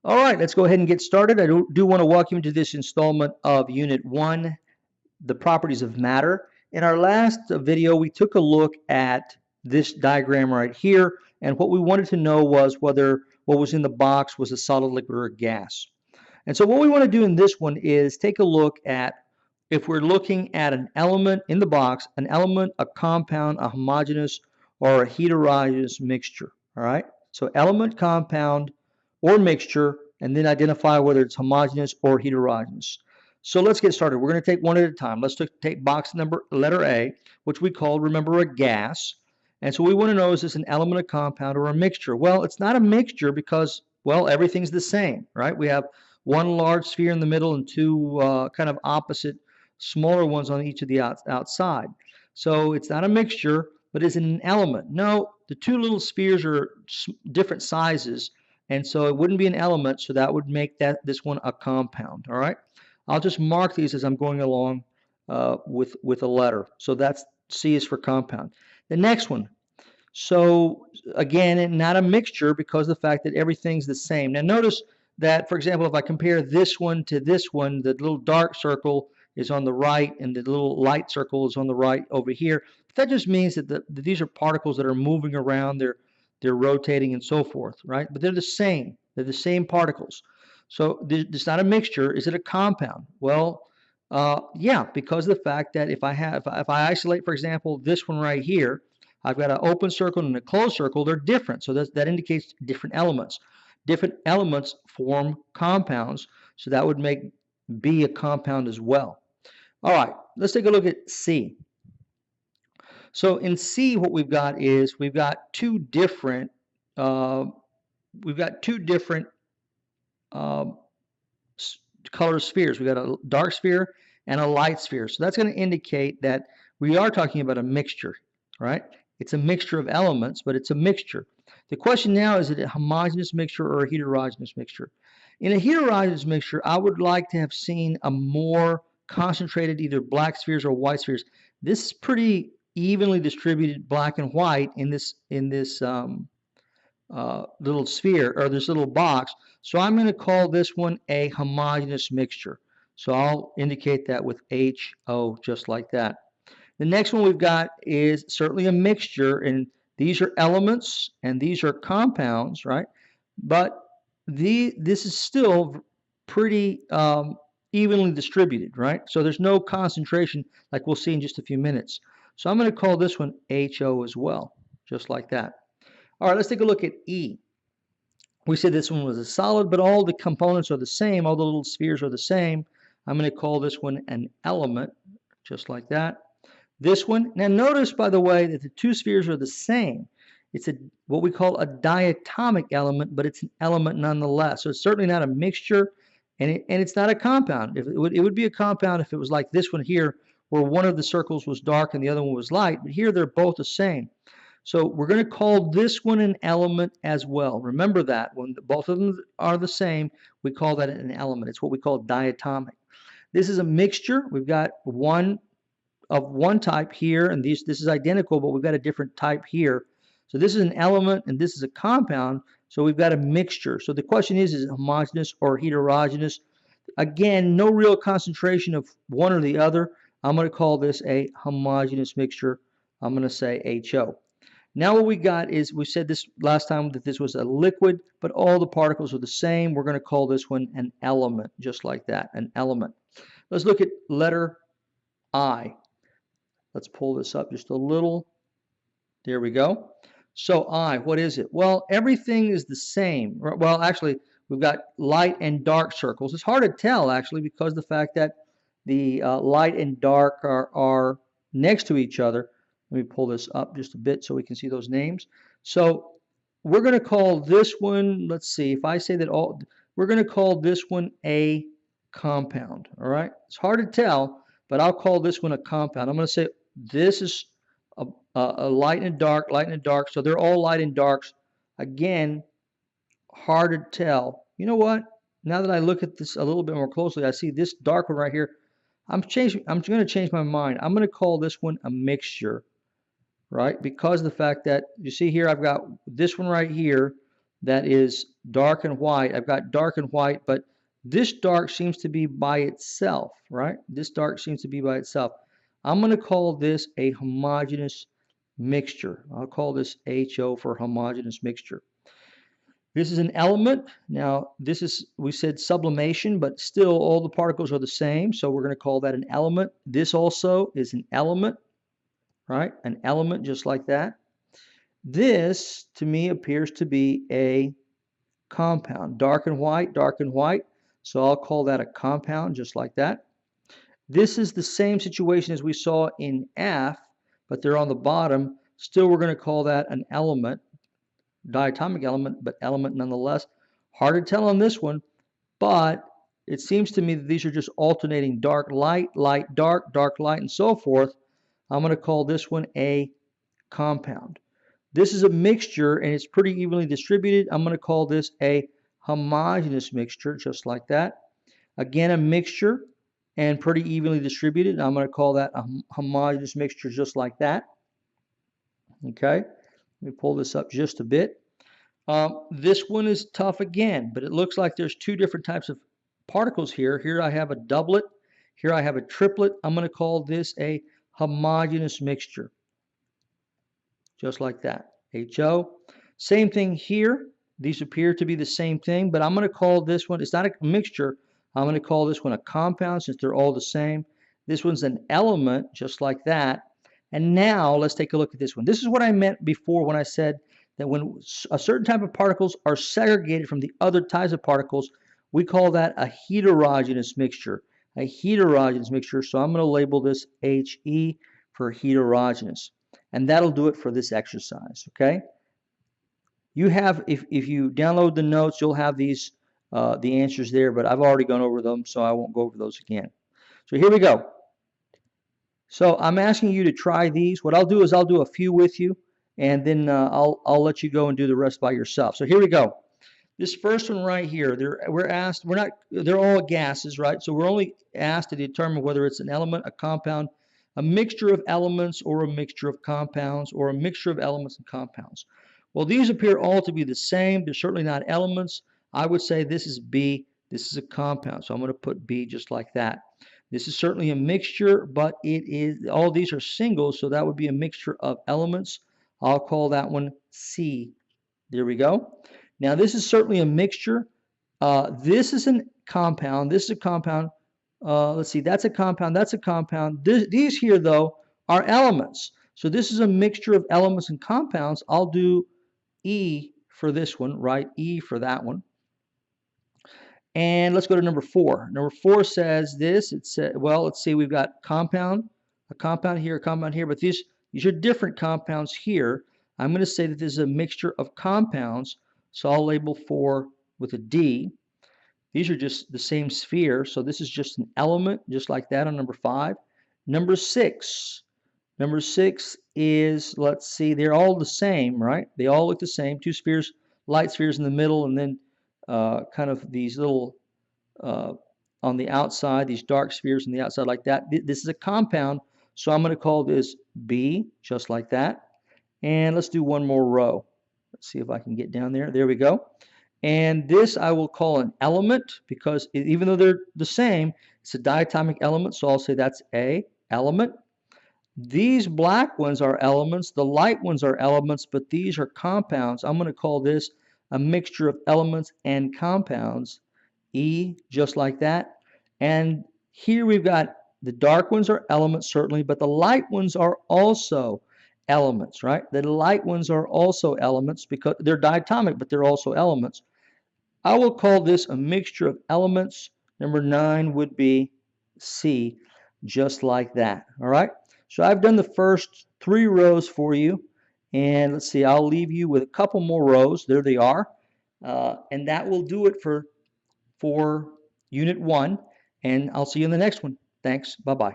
All right, let's go ahead and get started. I do want to welcome you to this installment of Unit 1, the properties of matter. In our last video, we took a look at this diagram right here, and what we wanted to know was whether what was in the box was a solid, liquid, or a gas. And so what we want to do in this one is take a look at if we're looking at an element in the box, an element, a compound, a homogeneous, or a heterogeneous mixture. All right, so element, compound, or mixture, and then identify whether it's homogeneous or heterogeneous. So let's get started. We're going to take one at a time. Let's take box number letter A, which we call, remember, a gas. And so we want to know, is this an element, a compound, or a mixture? Well, it's not a mixture because, well, everything's the same, right? We have one large sphere in the middle and two kind of opposite smaller ones on each of the outside. So it's not a mixture, but is it an element? No, the two little spheres are different sizes, and so it wouldn't be an element, so that would make this one a compound. All right, I'll just mark these as I'm going along with a letter. So that's C is for compound. The next one. So again, not a mixture because of the fact that everything's the same. Now notice that, for example, if I compare this one to this one, the little dark circle is on the right and the little light circle is on the right over here. That just means that these are particles that are moving around, they're rotating and so forth, right? But they're the same. They're the same particles. So it's not a mixture. Is it a compound? Well, yeah, because of the fact that if I isolate, for example, this one right here, I've got an open circle and a closed circle. They're different, so that indicates different elements. Different elements form compounds, so that would make B a compound as well. All right, let's take a look at C. So in C, what we've got is we've got two different uh, color spheres. We've got a dark sphere and a light sphere. So that's going to indicate that we are talking about a mixture, right? It's a mixture of elements, but it's a mixture. The question now is it a homogeneous mixture or a heterogeneous mixture? In a heterogeneous mixture, I would like to have seen a more concentrated either black spheres or white spheres. This is pretty evenly distributed black and white in this little sphere or this little box. So I'm going to call this one a homogeneous mixture. So I'll indicate that with HO just like that. The next one we've got is certainly a mixture, and these are elements and these are compounds, right? But this is still pretty evenly distributed, right? So there's no concentration like we'll see in just a few minutes. So I'm going to call this one HO as well, just like that. All right, let's take a look at E. We said this one was a solid, but all the components are the same. All the little spheres are the same. I'm going to call this one an element, just like that. This one, now notice, by the way, that the two spheres are the same. It's what we call a diatomic element, but it's an element nonetheless. So it's certainly not a mixture, and it's not a compound. It would be a compound if it was like this one here, where one of the circles was dark and the other one was light. But here they're both the same. So we're going to call this one an element as well. Remember that when both of them are the same, we call that an element. It's what we call diatomic. This is a mixture. We've got one of one type here, and this is identical, but we've got a different type here. So this is an element, and this is a compound. So we've got a mixture. So the question is it homogeneous or heterogeneous? Again, no real concentration of one or the other. I'm going to call this a homogeneous mixture. I'm going to say HO. Now what we got is, we said this last time that this was a liquid, but all the particles are the same. We're going to call this one an element, just like that, an element. Let's look at letter I. Let's pull this up just a little. There we go. So I, what is it? Well, everything is the same. Well, actually, we've got light and dark circles. It's hard to tell, actually, because the fact that the light and dark are next to each other. Let me pull this up just a bit so we can see those names. So we're going to call this one, let's see, if I say that we're going to call this one a compound, all right? It's hard to tell, but I'll call this one a compound. I'm going to say this is a light and a dark, so they're all light and darks. Again, hard to tell. You know what? Now that I look at this a little bit more closely, I see this dark one right here. I'm going to change my mind. I'm going to call this one a mixture, right? Because of the fact that you see here, I've got this one right here. that is dark and white. I've got dark and white, but this dark seems to be by itself, right? This dark seems to be by itself. I'm going to call this a homogeneous mixture. I'll call this HO for homogeneous mixture. This is an element. Now, this is, we said sublimation, but still all the particles are the same, so we're going to call that an element. This also is an element, right? An element just like that. This, to me, appears to be a compound. Dark and white, so I'll call that a compound just like that. This is the same situation as we saw in F, but they're on the bottom. Still, we're going to call that an element, diatomic element, but element nonetheless. Hard to tell on this one, but it seems to me that these are just alternating dark, light, dark, light, and so forth. I'm going to call this one a compound. This is a mixture, and it's pretty evenly distributed. I'm going to call this a homogeneous mixture, just like that. Again, a mixture and pretty evenly distributed. I'm going to call that a homogeneous mixture, just like that. Okay, let me pull this up just a bit. This one is tough again, but it looks like there's two different types of particles here. Here I have a doublet. Here I have a triplet. I'm going to call this a homogeneous mixture. Just like that. HO. Same thing here. These appear to be the same thing, but I'm going to call this one, it's not a mixture. I'm going to call this one a compound since they're all the same. This one's an element, just like that. And now let's take a look at this one. This is what I meant before when I said that when a certain type of particles are segregated from the other types of particles, we call that a heterogeneous mixture. A heterogeneous mixture. So I'm going to label this HE for heterogeneous. And that'll do it for this exercise, okay? You have, if you download the notes, you'll have these, the answers there, but I've already gone over them, so I won't go over those again. So here we go. So I'm asking you to try these. What I'll do is I'll do a few with you, and then I'll let you go and do the rest by yourself. So here we go. This first one right here, they're all gases, right? So we're only asked to determine whether it's an element, a compound, a mixture of elements, or a mixture of compounds, or a mixture of elements and compounds. Well, these appear all to be the same. They're certainly not elements. I would say this is B, this is a compound. So I'm going to put B just like that. This is certainly a mixture, but it is, all these are singles, so that would be a mixture of elements. I'll call that one C. There we go. Now this is certainly a mixture. This is a compound. This is a compound. Let's see, that's a compound. That's a compound. These here, though, are elements. So this is a mixture of elements and compounds. I'll do E for this one, right? E for that one. And let's go to number 4. Number 4 says this. It says, well, let's see, we've got compound, a compound here, but these are different compounds here. I'm going to say that this is a mixture of compounds, so I'll label 4 with a D. These are just the same sphere, so this is just an element, just like that on number 5. Number 6. Number 6 is, let's see, they're all the same, right? They all look the same. 2 spheres, light spheres in the middle, and then kind of these little on the outside, these dark spheres on the outside like that. This is a compound, so I'm going to call this B, just like that. And let's do one more row. Let's see if I can get down there. There we go. And this I will call an element because even though they're the same, it's a diatomic element, so I'll say that's A, element. These black ones are elements, the light ones are elements, but these are compounds. I'm going to call this a mixture of elements and compounds, E, just like that. And here we've got the dark ones are elements, certainly, but the light ones are also elements, right? The light ones are also elements because they're diatomic, but they're also elements. I will call this a mixture of elements. Number 9 would be C, just like that, all right? So I've done the first 3 rows for you, and let's see, I'll leave you with a couple more rows. There they are, and that will do it for Unit 1, and I'll see you in the next one. Thanks, bye-bye.